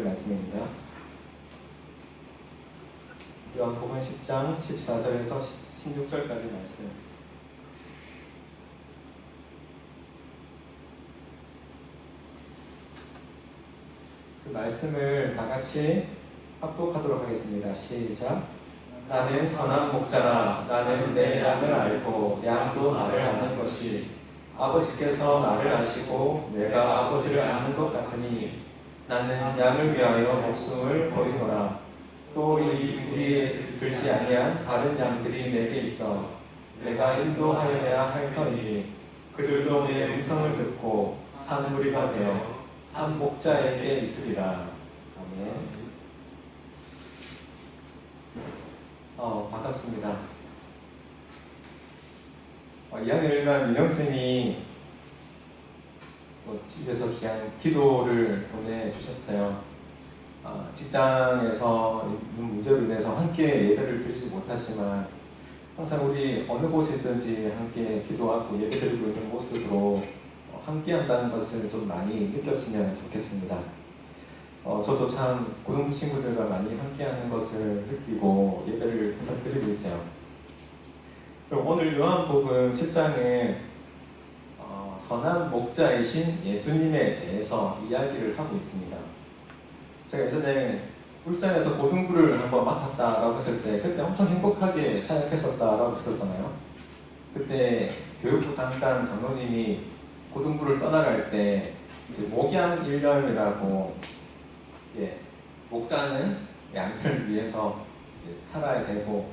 말씀입니다. 요한복음 10장 14절에서 16절까지 말씀. 그 말씀을 다 같이 합독하도록 하겠습니다. 시작. 나는 선한 목자라. 나는 내 양을 알고 양도 나를 아는 것이 아버지께서 나를 아시고 내가 아버지를 아는 것 같으니 나는 양을 위하여 목숨을 버리노라. 또 우리의 들지 아니한 다른 양들이 내게 있어 내가 인도하여야 할 터이니 그들도 내 음성을 듣고 한 무리가 되어 한 목자에게 있으리라. 아멘. 반갑습니다. 이학년 민영쌤이 집에서 귀한 기도를 보내주셨어요. 직장에서 있는 문제로 인해서 함께 예배를 드리지 못하지만 항상 우리 어느 곳에 있든지 함께 기도하고 예배드리고 있는 모습으로 함께 한다는 것을 좀 많이 느꼈으면 좋겠습니다. 저도 참 고등 친구들과 많이 함께하는 것을 느끼고 예배를 항상 드리고 있어요. 그럼 오늘 요한복음 10장은 선한 목자이신 예수님에 대해서 이야기를 하고 있습니다. 제가 예전에 울산에서 고등부를 한번 맡았다라고 했을 때 그때 엄청 행복하게 사역했었다라고 했었잖아요. 그때 교육부 담당 장로님이 고등부를 떠나갈 때 이제 목양 일념이라고 목자는 양들 위해서 이제 살아야 되고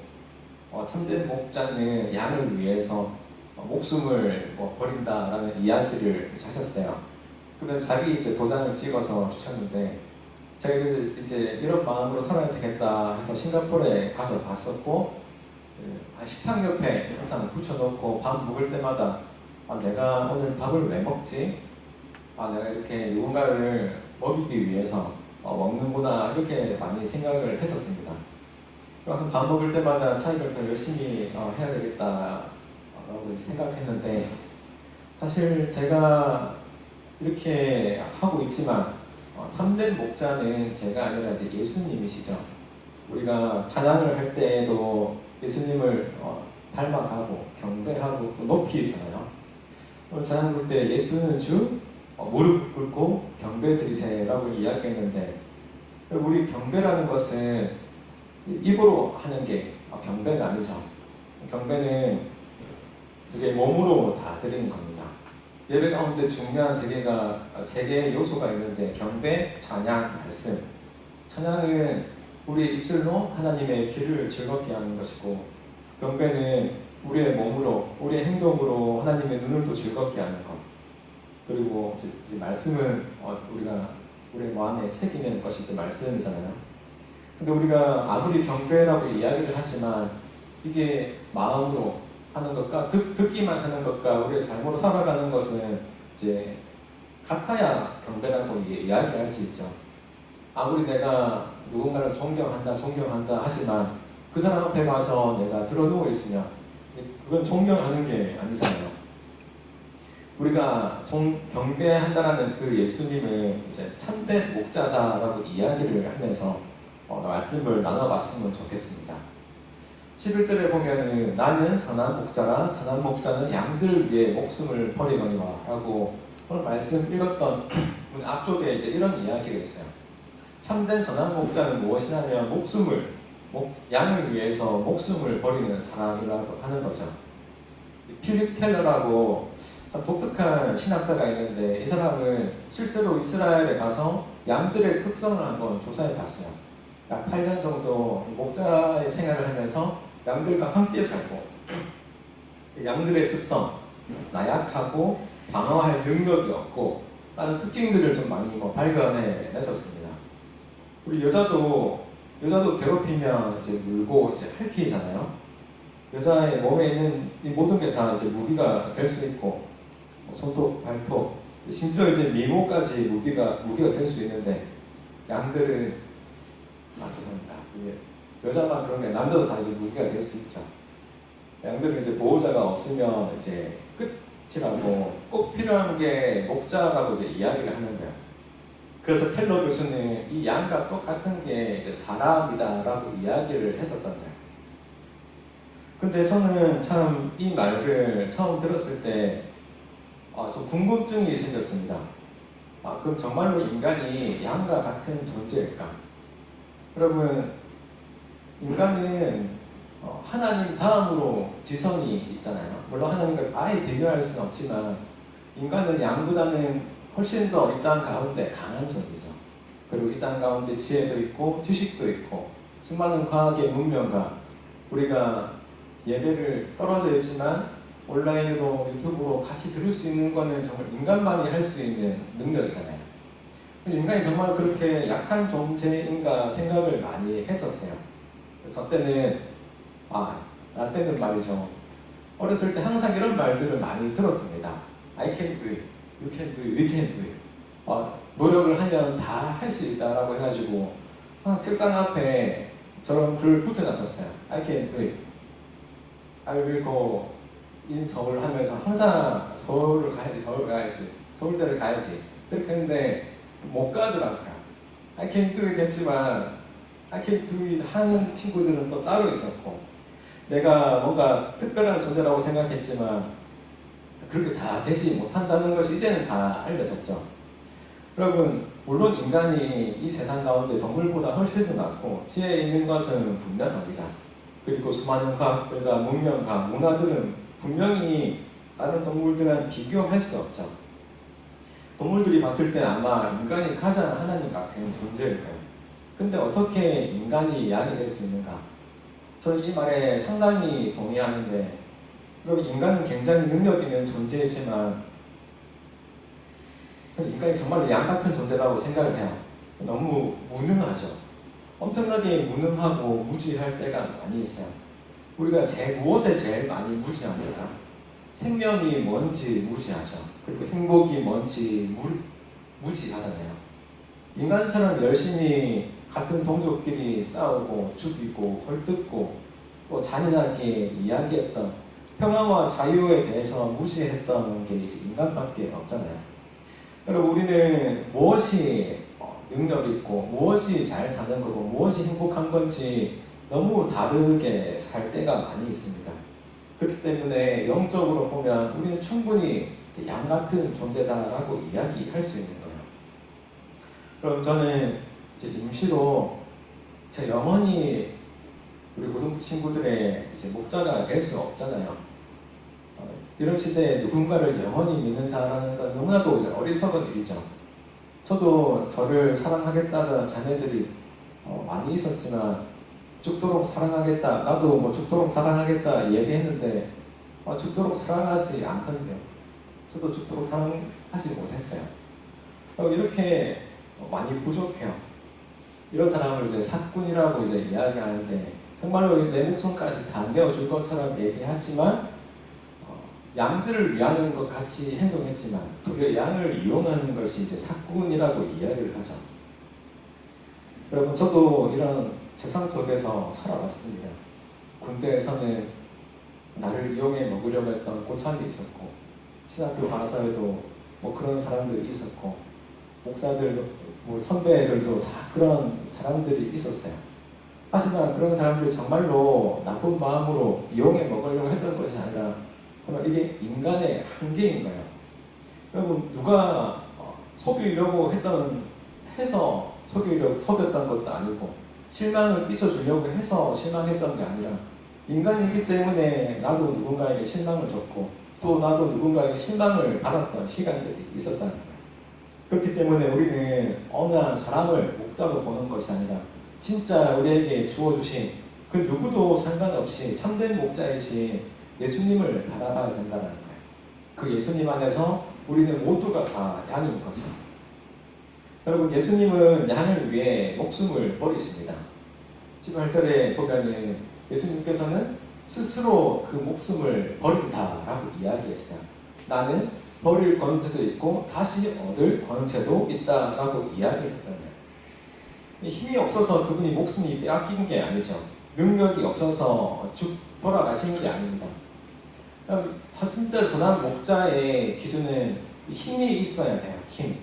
참된 목자는 양을 위해서 목숨을 버린다라는 이야기를 하셨어요. 그러면서 자기 이제 도장을 찍어서 주셨는데 제가 이제 이런 마음으로 살아야 되겠다 해서 싱가포르에 가서 봤었고 식탁 옆에 항상 붙여놓고 밥 먹을 때마다 내가 오늘 밥을 왜 먹지? 내가 이렇게 누군가를 먹이기 위해서 먹는구나 이렇게 많이 생각을 했었습니다. 밥 먹을 때마다 사역을 더 열심히 해야 되겠다라고 생각했는데 사실 제가 이렇게 하고 있지만 참된 목자는 제가 아니라 이제 예수님이시죠. 우리가 찬양을 할 때에도 예수님을 닮아가고 경배하고 또 높이잖아요. 오늘 찬양 부를 때 예수는 주 무릎 꿇고 경배드리세요라고 이야기했는데 우리 경배라는 것은 입으로 하는 게 경배가 아니죠. 경배는 이게 몸으로 다 드리는 겁니다. 예배 가운데 중요한 세 개의 요소가 있는데 경배, 찬양, 말씀. 찬양은 우리의 입술로 하나님의 귀를 즐겁게 하는 것이고 경배는 우리의 몸으로, 우리의 행동으로 하나님의 눈을 또 즐겁게 하는 것. 그리고 이제 말씀은 우리가 우리의 마음에 새기는 것이 이제 말씀이잖아요. 근데 우리가 아무리 경배라고 이야기를 하지만 이게 마음으로 하는 것과 듣기만 하는 것과 우리의 삶으로 살아가는 것은 이제 같아야 경배라고 이야기할 수 있죠. 아무리 내가 누군가를 존경한다 하지만 그 사람 앞에 가서 내가 들어누워 있으면 그건 존경하는 게 아니잖아요. 우리가 경배한다라는 그 예수님은 이제 참된 목자다라고 이야기를 하면서 말씀을 나눠봤으면 좋겠습니다. 11절에 보면은 나는 선한 목자라 선한 목자는 양들 위해 목숨을 버리거니와 라고 오늘 말씀 읽었던 문 앞쪽에 이제 이런 이야기가 있어요. 참된 선한 목자는 무엇이냐면 양을 위해서 목숨을 버리는 사람이라고 하는 거죠. 필립 켈러라고 참 독특한 신학자가 있는데 이 사람은 실제로 이스라엘에 가서 양들의 특성을 한번 조사해 봤어요. 약 8년 정도 목자의 생활을 하면서 양들과 함께 살고 양들의 습성, 나약하고 방어할 능력이 없고 라는 특징들을 좀 많이 발견해냈었습니다. 우리 여자도 괴롭히면 이제 물고 이제 핥히잖아요. 여자의 몸에 있는 이 모든 게 다 이제 무기가 될 수 있고 손톱, 발톱, 심지어 이제 미모까지 무기가 될 수 있는데 양들은 죄송합니다. 여자만 그런 게 남자도 다 이제 무기가 될 수 있죠. 양들은 이제 보호자가 없으면 이제 끝이라고 꼭 필요한 게 목자라고 이제 이야기를 하는 거예요. 그래서 텔러 교수는 이 양과 똑같은 게 이제 사람이다라고 이야기를 했었던 거예요. 근데 저는 참 이 말을 처음 들었을 때 좀 궁금증이 생겼습니다. 그럼 정말로 인간이 양과 같은 존재일까? 여러분, 인간은 하나님 다음으로 지성이 있잖아요. 물론 하나님과 아예 비교할 수는 없지만 인간은 양보다는 훨씬 더 이 땅 가운데 강한 존재죠. 그리고 이 땅 가운데 지혜도 있고 지식도 있고 수많은 과학의 문명과 우리가 예배를 떨어져 있지만 온라인으로 유튜브로 같이 들을 수 있는 거는 정말 인간만이 할 수 있는 능력이잖아요. 인간이 정말 그렇게 약한 존재인가 생각을 많이 했었어요. 저 때는 나 때는 말이죠. 어렸을 때 항상 이런 말들을 많이 들었습니다. I can do it, you can do it, we can do it. 노력을 하면 다 할 수 있다라고 해가지고 책상 앞에 저런 글을 붙여놨었어요. I can do it. I will go in 서울 하면서 항상 서울을 가야지, 서울대를 가야지. 그렇게 했는데 못 가더라고요. I can do it 했지만 I can do it 하는 친구들은 또 따로 있었고 내가 뭔가 특별한 존재라고 생각했지만 그렇게 다 되지 못한다는 것이 이제는 다 알려졌죠. 여러분, 물론 인간이 이 세상 가운데 동물보다 훨씬 더 낫고 지혜 있는 것은 분명합니다. 그리고 수많은 과학들과 문명과 문화들은 분명히 다른 동물들과는 비교할 수 없죠. 동물들이 봤을 때 아마 인간이 가장 하나님 같은 존재일 거예요. 근데 어떻게 인간이 양이 될 수 있는가? 저는 이 말에 상당히 동의하는데, 여러분, 인간은 굉장히 능력 있는 존재이지만 인간이 정말 양 같은 존재라고 생각을 해요. 너무 무능하죠. 엄청나게 무능하고 무지할 때가 많이 있어요. 우리가 무엇에 제일 많이 무지합니까? 생명이 뭔지 무지하죠. 그리고 행복이 뭔지 무지하잖아요. 인간처럼 열심히 같은 동족끼리 싸우고 죽이고 헐뜯고 또 잔인하게 이야기했던 평화와 자유에 대해서 무시했던 게 이제 인간밖에 없잖아요. 여러분, 우리는 무엇이 능력 있고 무엇이 잘 사는 거고 무엇이 행복한 건지 너무 다르게 살 때가 많이 있습니다. 그렇기 때문에 영적으로 보면 우리는 충분히 양 같은 존재다라고 이야기할 수 있는 거예요. 그럼 저는 이제 임시로 제 영혼이 우리 고등 친구들의 이제 목자가 될 수 없잖아요. 이런 시대에 누군가를 영원히 믿는다라는 건 너무나도 이제 어리석은 일이죠. 저도 저를 사랑하겠다는 자매들이 많이 있었지만 죽도록 사랑하겠다, 나도 뭐 죽도록 사랑하겠다 얘기했는데 죽도록 사랑하지 않던데요. 저도 죽도록 사랑하지 못했어요. 이렇게 많이 부족해요. 이런 사람을 이제 사꾼이라고 이제 이야기하는데 정말로 내 목숨까지 다 내어줄 것처럼 얘기하지만 양들을 위하는 것 같이 행동했지만 그 양을 이용하는 것이 이제 사꾼이라고 이야기를 하죠. 여러분, 저도 이런 세상 속에서 살아왔습니다. 군대에서는 나를 이용해 먹으려고 했던 고참이 있었고 신학교 가서에도 뭐 그런 사람들이 있었고 목사들도 뭐 선배들도 다 그런 사람들이 있었어요. 하지만 그런 사람들이 정말로 나쁜 마음으로 이용해 먹으려고 했던 것이 아니라 그러나 이게 인간의 한계인 거예요. 여러분, 누가 속이려고 해서 속였던 것도 아니고 실망을 끼쳐주려고 해서 실망했던 게 아니라 인간이기 때문에 나도 누군가에게 실망을 줬고 또 나도 누군가에게 실망을 받았던 시간들이 있었다는 거예요. 그렇기 때문에 우리는 어느 한 사람을 목자로 보는 것이 아니라 진짜 우리에게 주어주신 그 누구도 상관없이 참된 목자이신 예수님을 바라봐야 된다는 거예요. 그 예수님 안에서 우리는 모두가 다 양인 거죠. 여러분, 예수님은 양을 위해 목숨을 버리십니다. 18절에 보면은 예수님께서는 스스로 그 목숨을 버린다라고 이야기했어요. 나는 버릴 권세도 있고 다시 얻을 권세도 있다라고 이야기를 했던 거예요. 힘이 없어서 그분이 목숨이 빼앗긴 게 아니죠. 능력이 없어서 돌아가신 게 아닙니다. 진짜 선한 목자의 기준은 힘이 있어야 돼요. 힘.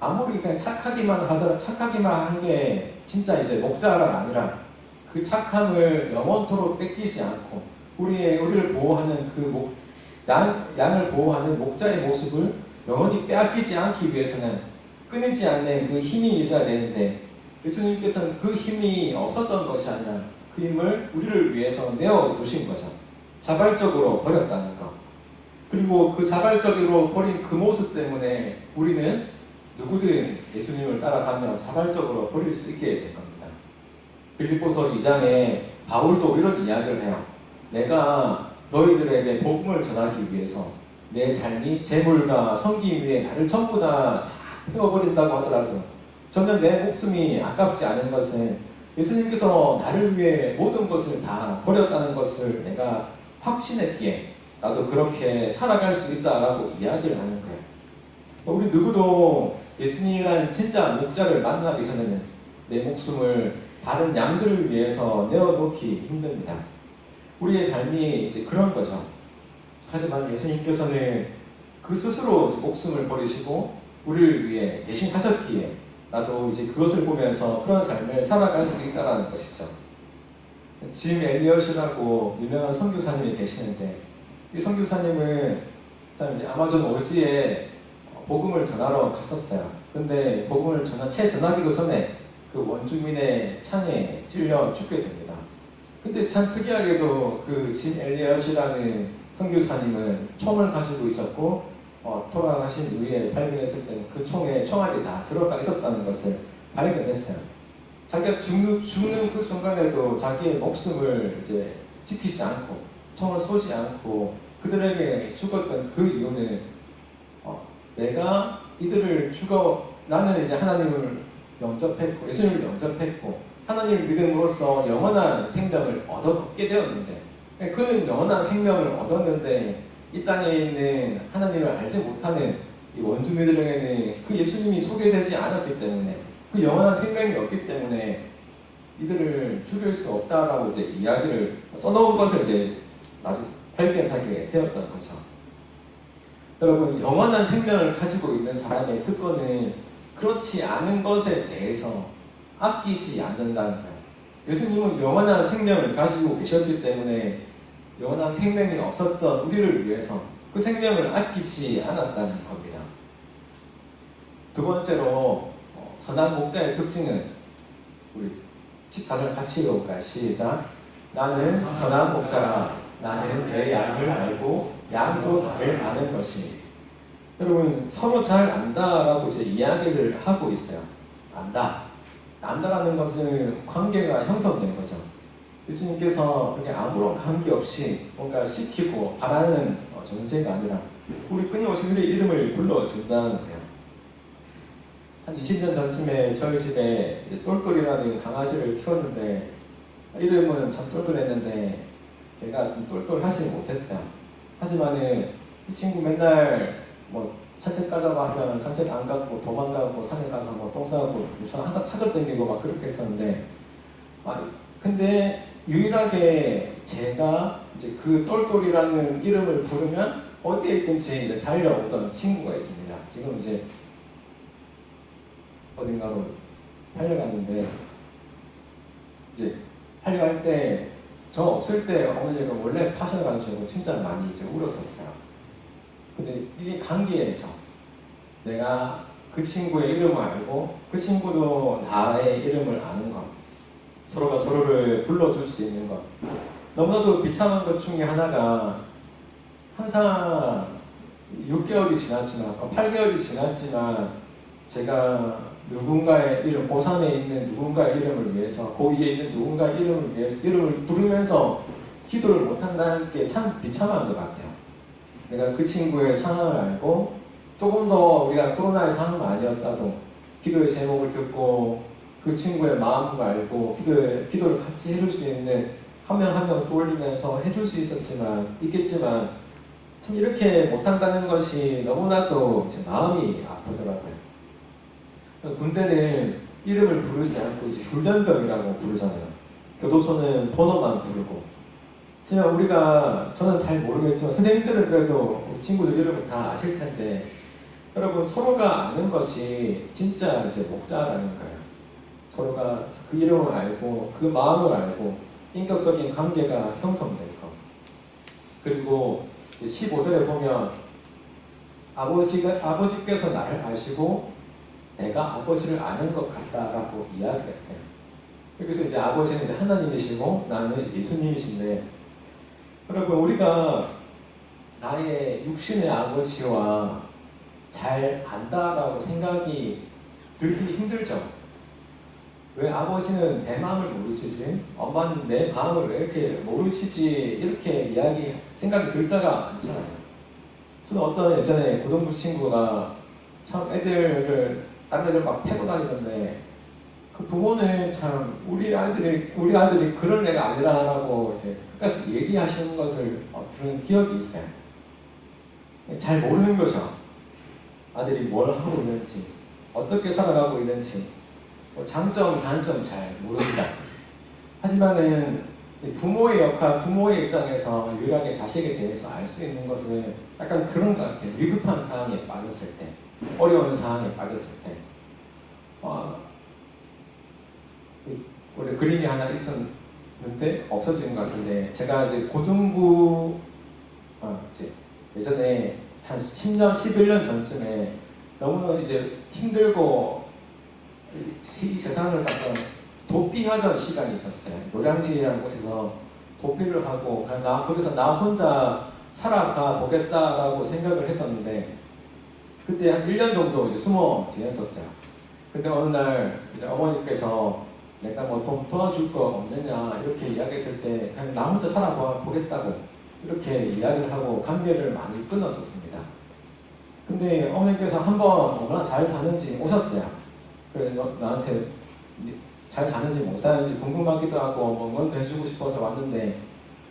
아무리 그냥 착하기만 하더라, 착하기만 한 게 진짜 이제 목자가 아니라 그 착함을 영원토록 뺏기지 않고 우리를 보호하는 양을 보호하는 목자의 모습을 영원히 빼앗기지 않기 위해서는 끊이지 않는 그 힘이 있어야 되는데, 예수님께서는 그 힘이 없었던 것이 아니라 그 힘을 우리를 위해서 내어두신 거죠. 자발적으로 버렸다는 것. 그리고 그 자발적으로 버린 그 모습 때문에 우리는 누구든 예수님을 따라가며 자발적으로 버릴 수 있게 될 겁니다. 빌립보서 2장에 바울도 이런 이야기를 해요. 내가 너희들에게 복음을 전하기 위해서 내 삶이 재물과 성기 위에 나를 전부 다 태워버린다고 하더라도 저는 내 목숨이 아깝지 않은 것은 예수님께서 나를 위해 모든 것을 다 버렸다는 것을 내가 확신했기에 나도 그렇게 살아갈 수 있다라고 이야기를 하는 거예요. 우리 누구도 예수님이라는 진짜 목자를 만나기 전에는 내 목숨을 다른 양들을 위해서 내어놓기 힘듭니다. 우리의 삶이 이제 그런 거죠. 하지만 예수님께서는 그 스스로 목숨을 버리시고 우리를 위해 대신하셨기에 나도 이제 그것을 보면서 그런 삶을 살아갈 수 있다는 것이죠. 짐 엘리엇이라고 유명한 선교사님이 계시는데, 이 선교사님은 이제 아마존 오지에 복음을 전하러 갔었어요. 근데 복음을 채 전하기도 전에 그 원주민의 창에 찔려 죽게 됩니다. 근데 참 특이하게도 그 짐 엘리엇이라는 선교사님은 총을 가지고 있었고, 돌아가신 이후에 발견했을 때는 그 총에 총알이 다 들어가 있었다는 것을 발견했어요. 자기가 죽는 그 순간에도 자기의 목숨을 이제 지키지 않고 총을 쏘지 않고 그들에게 죽었던 그 이유는 내가 이들을 나는 이제 하나님을 영접했고 예수님을 영접했고 하나님을 믿음으로써 영원한 생명을 얻게 되었는데, 그는 영원한 생명을 얻었는데 이 땅에 있는 하나님을 알지 못하는 이 원주민들에게는 그 예수님이 소개되지 않았기 때문에, 그 영원한 생명이 없기 때문에 이들을 죽일 수 없다라고 이제 이야기를 써놓은 것을 이제 아주 발견하게 되었던 거죠. 여러분, 영원한 생명을 가지고 있는 사람의 특권은 그렇지 않은 것에 대해서 아끼지 않는다는 거예요. 예수님은 영원한 생명을 가지고 계셨기 때문에 영원한 생명이 없었던 우리를 위해서 그 생명을 아끼지 않았다는 겁니다. 두 번째로 선한 목자의 특징은, 우리 다들 같이 읽어볼까요? 시작. 나는 선한 목자라. 나는 내 양을 알고 양도 나를 아는 것이. 여러분, 서로 잘 안다라고 이제 이야기를 하고 있어요. 안다라는 것은 관계가 형성된 거죠. 예수님께서 그렇게 아무런 관계없이 뭔가 시키고 바라는 존재가 아니라 우리 끊임없이 우리의 이름을 불러준다는 거예요. 한 20년 전쯤에 저희 집에 똘똘이라는 강아지를 키웠는데, 이름은 참 똘똘했는데 걔가 좀 똘똘하지 못했어요. 하지만은 이 친구 맨날 산책 가자고 하면 산책 안 가고 도망가고 산에 가서 똥 싸고 항상 찾아다니고 막 그렇게 했었는데, 근데 유일하게 제가 이제 그 똘똘이라는 이름을 부르면 어디에 있든지 이제 달려오던 친구가 있습니다. 지금 이제 어딘가로 달려갔는데, 이제 달려갈 때 저 없을 때 어머니가 원래 파셔가지고 진짜 많이 이제 울었었어요. 근데 이게 관계죠. 내가 그 친구의 이름을 알고 그 친구도 나의 이름을 아는 것, 서로가 서로를 불러줄 수 있는 것. 너무나도 비참한 것 중에 하나가, 항상 6개월이 지났지만 8개월이 지났지만 제가 누군가의 이름, 고3에 있는 누군가의 이름을 위해서, 고2에 있는 누군가의 이름을 위해서 이름을 부르면서 기도를 못한다는 게 참 비참한 것 같아요. 내가 그 친구의 상황을 알고 조금 더 우리가 코로나의 상황은 아니었다도 기도의 제목을 듣고 그 친구의 마음을 알고 기도를 같이 해줄 수 있는 한 명 한 명 떠올리면서 해줄 수 있겠지만 참 이렇게 못한다는 것이 너무나도 제 마음이 아프더라고요. 군대는 이름을 부르지 않고 이제 훈련병이라고 부르잖아요. 교도소는 번호만 부르고. 하지만 저는 잘 모르겠지만 선생님들은 그래도 우리 친구들 이름을 다 아실 텐데, 여러분 서로가 아는 것이 진짜 이제 목자라는 거예요. 서로가 그 이름을 알고 그 마음을 알고 인격적인 관계가 형성될 것. 그리고 15절에 보면 아버지께서 나를 아시고 내가 아버지를 아는 것 같다라고 이야기했어요. 그래서 이제 아버지는 이제 하나님이시고 나는 이제 예수님이신데, 여러분 우리가 나의 육신의 아버지와 잘 안다라고 생각이 들기 힘들죠. 왜 아버지는 내 마음을 모르시지? 엄마는 내 마음을 왜 이렇게 모르시지? 이렇게 생각이 들 때가 많잖아요. 저는 어떤 예전에 고등부 친구가 참 다른 애들 막 패고 다니는데, 그 부모는 참 우리 아들이 그럴 애가 아니라라고 이제 끝까지 얘기하시는 것을 들은 기억이 있어요. 잘 모르는 거죠. 아들이 뭘 하고 있는지, 어떻게 살아가고 있는지, 장점, 단점 잘 모릅니다. 하지만은 부모의 역할, 부모의 입장에서 유일하게 자식에 대해서 알 수 있는 것은 약간 그런 것 같아요. 위급한 상황에 빠졌을 때, 어려운 상황에 빠졌을 때. 원래 그림이 하나 있었는데 없어진 것 같은데, 제가 이제 고등부 이제 예전에 한 10년, 11년 전쯤에 너무 이제 힘들고 이 세상을 갖다 도피하던 시간이 있었어요. 노량진이라는 곳에서 도피를 하고 거기서 나 혼자 살아가 보겠다라고 생각을 했었는데, 그때 한 1년 정도 이제 숨어 지냈었어요. 근데 어느 날 이제 어머니께서 내가 뭐 돈 도와줄 거 없느냐 이렇게 이야기했을 때 그냥 나 혼자 살아보겠다고 이렇게 이야기를 하고 관계를 많이 끊었었습니다. 근데 어머니께서 한번 얼마나 잘 사는지 오셨어요. 그래 나한테 잘 사는지 못 사는지 궁금하기도 하고 뭔가 해주고 싶어서 왔는데,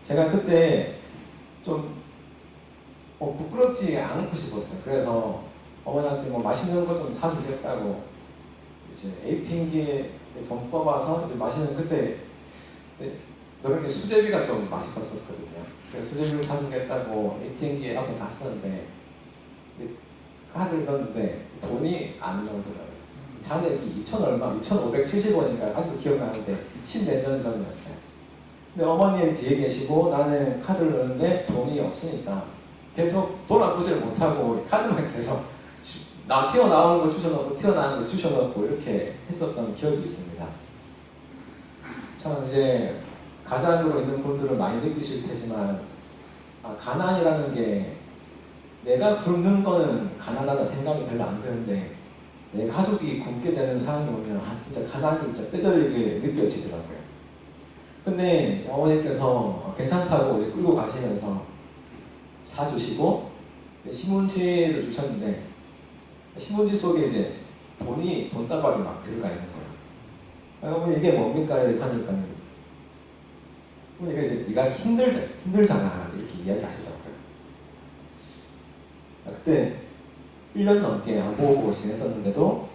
제가 그때 좀 부끄럽지 않고 싶었어요. 그래서 어머니한테 뭐 맛있는 거 좀 사주겠다고 이제 ATM기에 돈 뽑아서 이제 맛있는, 그때 노력의 수제비가 좀 맛있었거든요. 그래서 수제비를 사주겠다고 ATM기 앞에 갔었는데 카드를 넣었는데 돈이 안 나오더라고요. 잔액이 2,570원이니까 아직도 기억나는데 10몇 년 전이었어요. 근데 어머니는 뒤에 계시고 나는 카드를 넣었는데 돈이 없으니까 계속 돌아보지를 못하고 카드만 계속 튀어나오는 거 주셔놓고 튀어나오는 거 주셔놓고 이렇게 했었던 기억이 있습니다. 참 이제 가장으로 있는 분들은 많이 느끼실 테지만 가난이라는 게 내가 굶는 거는 가난하다 생각이 별로 안 드는데 내 가족이 굶게 되는 상황이 오면 진짜 가난이 진짜 뼈저리게 느껴지더라고요. 근데 어머니께서 괜찮다고 이제 끌고 가시면서 사주시고 신문지를 주셨는데, 신문지 속에 이제 돈다발이 막 들어가 있는 거예요. 어머니 이게 뭡니까? 이렇게 하니까 어머니가 이제 네가 힘들잖아 이렇게 이야기하시더라고요. 그때 1년 넘게 안 보고 지냈었는데도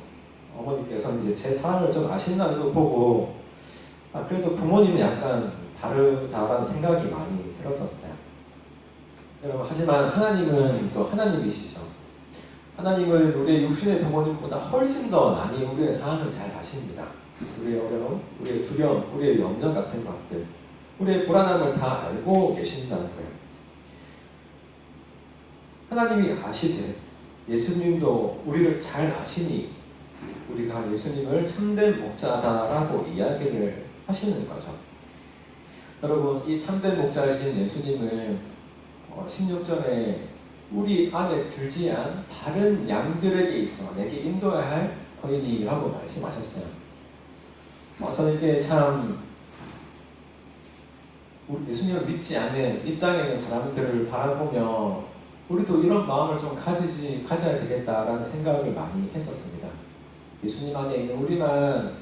어머니께서 이제 제 사랑을 좀 아신다는 걸 보고 그래도 부모님은 약간 다르다라는 생각이 많이 들었었어요. 여러분, 하지만 하나님은 또 하나님이시죠. 하나님은 우리의 육신의 부모님보다 훨씬 더 많이 우리의 상황을 잘 아십니다. 우리의 어려움, 우리의 두려움, 우리의 염려 같은 것들, 우리의 불안함을 다 알고 계신다는 거예요. 하나님이 아시듯 예수님도 우리를 잘 아시니 우리가 예수님을 참된 목자다라고 이야기를 하시는 거죠. 여러분, 이 참된 목자이신 예수님은 16절에 우리 안에 들지 않은 다른 양들에게 있어 내게 인도해야 할 거인이라고 말씀하셨어요. 저는 이게 참 우리 예수님을 믿지 않는 이 땅에 있는 사람들을 바라보며 우리도 이런 마음을 좀 가져야 되겠다라는 생각을 많이 했었습니다. 예수님 안에 있는 우리만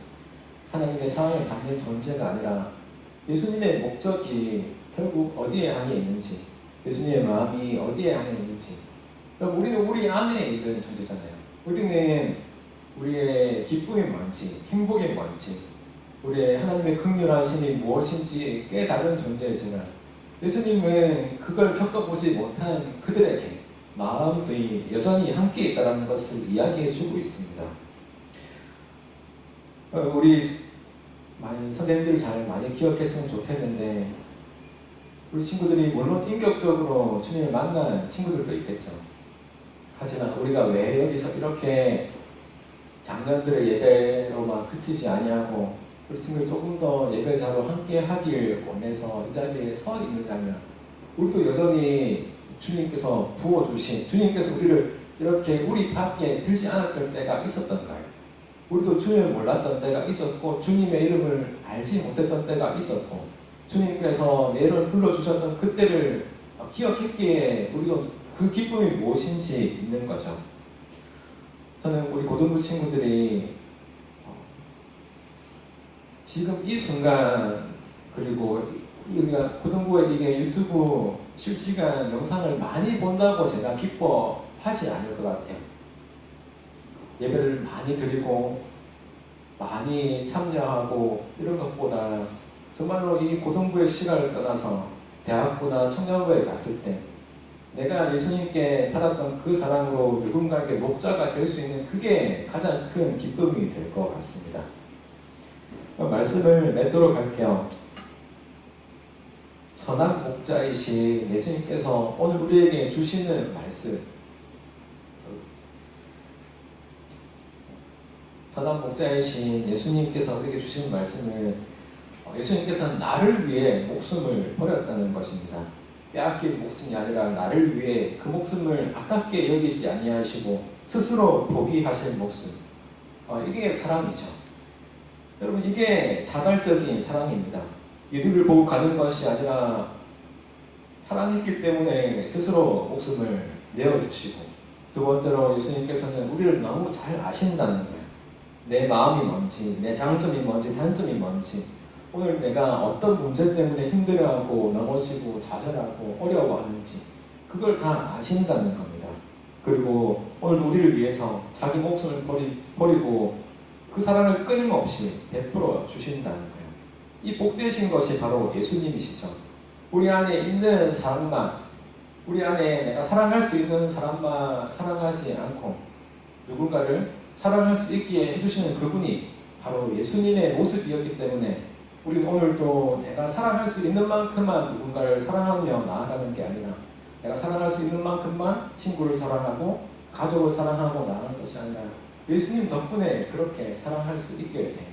하나님의 사랑을 받는 존재가 아니라 예수님의 목적이 결국 어디에 안에 있는지, 예수님의 마음이 어디에 안에 있는지, 우리는 우리 안에 있는 존재잖아요. 우리는 우리의 기쁨이 뭔지, 행복이 뭔지, 우리의 하나님의 긍휼하심이 무엇인지 깨달은 존재이지만 예수님은 그걸 겪어보지 못한 그들에게 마음이 여전히 함께 있다는 것을 이야기해 주고 있습니다. 우리 선생님들 잘 많이 기억했으면 좋겠는데, 우리 친구들이 물론 인격적으로 주님을 만난 친구들도 있겠죠. 하지만 우리가 왜 여기서 이렇게 장년들의 예배로만 그치지 아니하고 우리 친구들 조금 더 예배자로 함께 하길 원해서 이 자리에 서 있느냐면, 우리도 여전히 주님께서 부어주신, 주님께서 우리를 이렇게 우리 밖에 들지 않았던 때가 있었던가요? 우리도 주님을 몰랐던 때가 있었고, 주님의 이름을 알지 못했던 때가 있었고, 주님께서 내 이름을 불러주셨던 그때를 기억했기에 우리도 그 기쁨이 무엇인지 있는 거죠. 저는 우리 고등부 친구들이 지금 이 순간, 그리고 우리가 고등부에 이게 유튜브 실시간 영상을 많이 본다고 제가 기뻐하지 않을 것 같아요. 예배를 많이 드리고 많이 참여하고 이런 것보다 정말로 이 고등부의 시간을 떠나서 대학부나 청년부에 갔을 때 내가 예수님께 받았던 그 사랑으로 누군가에게 목자가 될 수 있는, 그게 가장 큰 기쁨이 될 것 같습니다. 말씀을 맺도록 할게요. 선한 목자이신 예수님께서 오늘 우리에게 주시는 말씀, 선한 목자이신 예수님께서 우리에게 주시는 말씀을, 예수님께서는 나를 위해 목숨을 버렸다는 것입니다. 빼앗길 목숨이 아니라 나를 위해 그 목숨을 아깝게 여기지 아니하시고 스스로 포기하신 목숨, 이게 사랑이죠. 여러분, 이게 자발적인 사랑입니다. 이들을 보고 가는 것이 아니라 사랑했기 때문에 스스로 목숨을 내어주시고, 두 번째로 예수님께서는 우리를 너무 잘 아신다는 거예요. 내 마음이 뭔지, 내 장점이 뭔지, 단점이 뭔지, 오늘 내가 어떤 문제 때문에 힘들어하고 넘어지고 좌절하고 어려워하는지 그걸 다 아신다는 겁니다. 그리고 오늘 우리를 위해서 자기 목숨을 버리고 그 사랑을 끊임없이 베풀어 주신다는 거예요. 이 복되신 것이 바로 예수님이시죠. 우리 안에 있는 사람만, 우리 안에 내가 사랑할 수 있는 사람만 사랑하지 않고 누군가를 사랑할 수 있게 해주시는 그분이 바로 예수님의 모습이었기 때문에 우리는 오늘도 내가 사랑할 수 있는 만큼만 누군가를 사랑하며 나아가는 게 아니라, 내가 사랑할 수 있는 만큼만 친구를 사랑하고 가족을 사랑하고 나아가는 것이 아니라 예수님 덕분에 그렇게 사랑할 수 있게 된 거예요.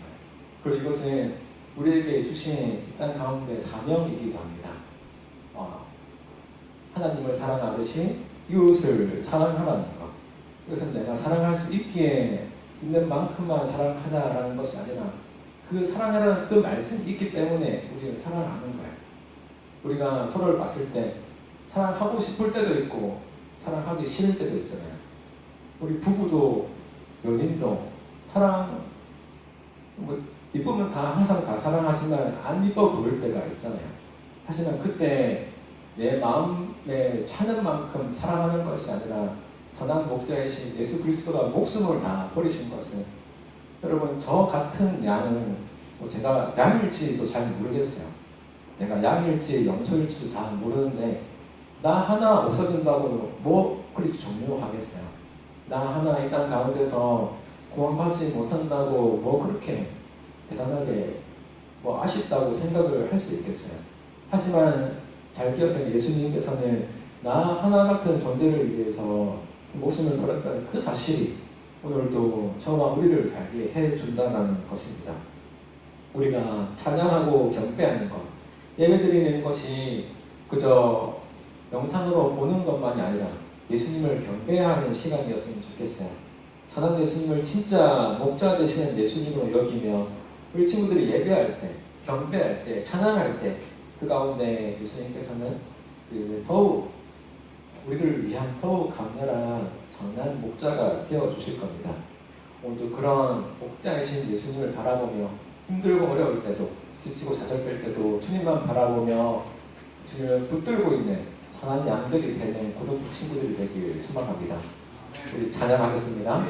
그리고 이것은 우리에게 주신 땅 가운데 사명이기도 합니다. 하나님을 사랑하듯이 이웃을 사랑하라는 것. 이것은 내가 사랑할 수 있기에 있는 만큼만 사랑하자라는 것이 아니라, 그 사랑하라는 그 말씀이 있기 때문에 우리는 사랑하는 거예요. 우리가 서로를 봤을 때 사랑하고 싶을 때도 있고 사랑하기 싫을 때도 있잖아요. 우리 부부도 연인도 이쁘면 항상 다 사랑하지만 안 이뻐 보일 때가 있잖아요. 하지만 그때 내 마음에 차는 만큼 사랑하는 것이 아니라 선한 목자이신 예수 그리스도가 목숨을 다 버리신 것은, 여러분, 저 같은 양은 제가 양일지도 잘 모르겠어요. 내가 양일지 염소일지도 다 모르는데 나 하나 없어진다고 뭐 그리 종료하겠어요. 나 하나 이 땅 가운데서 구원받지 못한다고 뭐 그렇게 대단하게 아쉽다고 생각을 할 수 있겠어요. 하지만 잘 기억하게 예수님께서는 나 하나 같은 존재를 위해서 목숨을 걸었다는 그 사실이 오늘도 저와 우리를 살게 해준다는 것입니다. 우리가 찬양하고 경배하는 것, 예배드리는 것이 그저 영상으로 보는 것만이 아니라 예수님을 경배하는 시간이었으면 좋겠어요. 선한 예수님을 진짜 목자 되시는 예수님으로 여기며 우리 친구들이 예배할 때, 경배할 때, 찬양할 때 그 가운데 예수님께서는 더욱 우리를 위한 더욱 강렬한 선한 목자가 되어주실 겁니다. 오늘도 그런 목자이신 예수님을 바라보며 힘들고 어려울 때도, 지치고 좌절될 때도 주님만 바라보며 주님을 붙들고 있는 선한 양들이 되는 고등부 친구들이 되길 소망합니다. 우리 찬양하겠습니다.